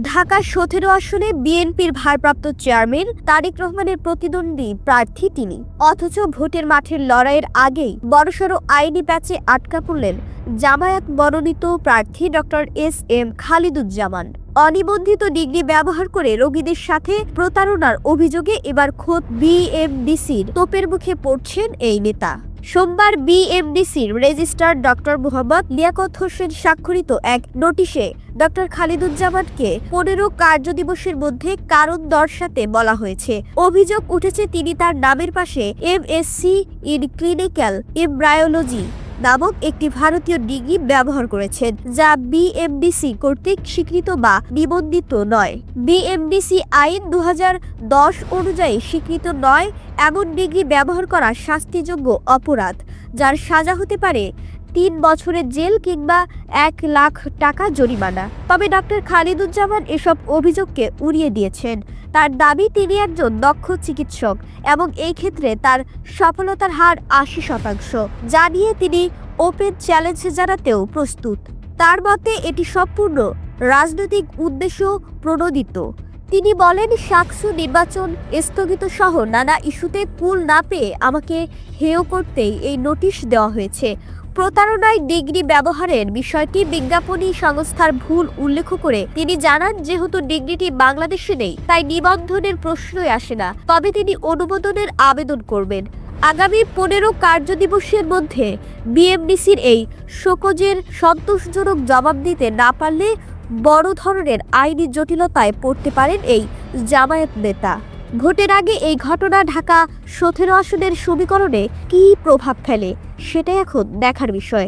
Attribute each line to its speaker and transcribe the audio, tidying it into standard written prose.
Speaker 1: ঢাকা ১৭ আসনে বিএনপির ভারপ্রাপ্ত চেয়ারম্যান তারেক রহমানের প্রতিদ্বন্দ্বী প্রার্থী তিনি, অথচ ভোটের মাঠের লড়াইয়ের আগেই বড়সড় আইনি প্যাচে আটকা পড়লেন জামায়াত মনোনীত প্রার্থী ডক্টর এস.এম. খালিদুজ্জামান। অনিবন্ধিত ডিগ্রি ব্যবহার করে রোগীদের সাথে প্রতারণার অভিযোগে এবার খোদ বিএমডিসির তোপের মুখে পড়ছেন এই নেতা। সোমবার বিএমডিসির রেজিস্ট্রার ডক্টর মোহাম্মদ লিয়াকত হোসেন স্বাক্ষরিত এক নোটিশে ডক্টর খালিদুজ্জামানকে ১৫ কার্যদিবসের মধ্যে কারণ দর্শাতে বলা হয়েছে। অভিযোগ উঠেছে তিনি তার নামের পাশে এমএসসি ইন ক্লিনিক্যাল এমব্রায়োলজি নামক একটি ভারতীয় ডিগ্রি ব্যবহার করেছেন, যা বিএমডিসি কর্তৃক স্বীকৃত বা নিবন্ধিত নয়। বিএমডিসি আইন ২০১০ অনুযায়ী স্বীকৃত নয় এমন ডিগ্রি ব্যবহার করা শাস্তিযোগ্য অপরাধ, যার সাজা হতে পারে ৩ বছরের জেল কিংবা ১ লাখ টাকা জরিমানা। তবে ডক্টর খালিদুজ্জামান এসব অভিযোগকে উড়িয়ে দিয়েছেন। তার দাবি তিনি একজন দক্ষ চিকিৎসক এবং এই ক্ষেত্রে তার সফলতার হার ৮০%, যা নিয়ে তিনি ওপেন চ্যালেঞ্জ জানাতেও প্রস্তুত। তার মতে এটি সম্পূর্ণ রাজনৈতিক উদ্দেশ্য প্রণোদিত। তিনি বলেন, সাকসু নির্বাচন স্থগিত সহ নানা ইস্যুতে কুল না পেয়ে আমাকে হেয় করতেই এই নোটিশ দেওয়া হয়েছে। প্রতারণায় ডিগ্রি ব্যবহারের বিষয়টি বিজ্ঞাপনী সংস্থার ভুল উল্লেখ করে তিনি জানান, যেহেতু ডিগ্রিটি বাংলাদেশে নেই তাই নিবন্ধনের প্রশ্নই আসে না, তবে তিনি অনুমোদনের আবেদন করবেন। আগামী ১৫ কার্যদিবসের মধ্যে বিএমডিসির এই শোকজের সন্তোষজনক জবাব দিতে না পারলে বড় ধরনের আইনি জটিলতায় পড়তে পারেন এই জামায়াত নেতা। ভোটের আগে এই ঘটনা ঢাকা ১৭ আসনের সমীকরণে কী প্রভাব ফেলে সেটাই এখন দেখার বিষয়।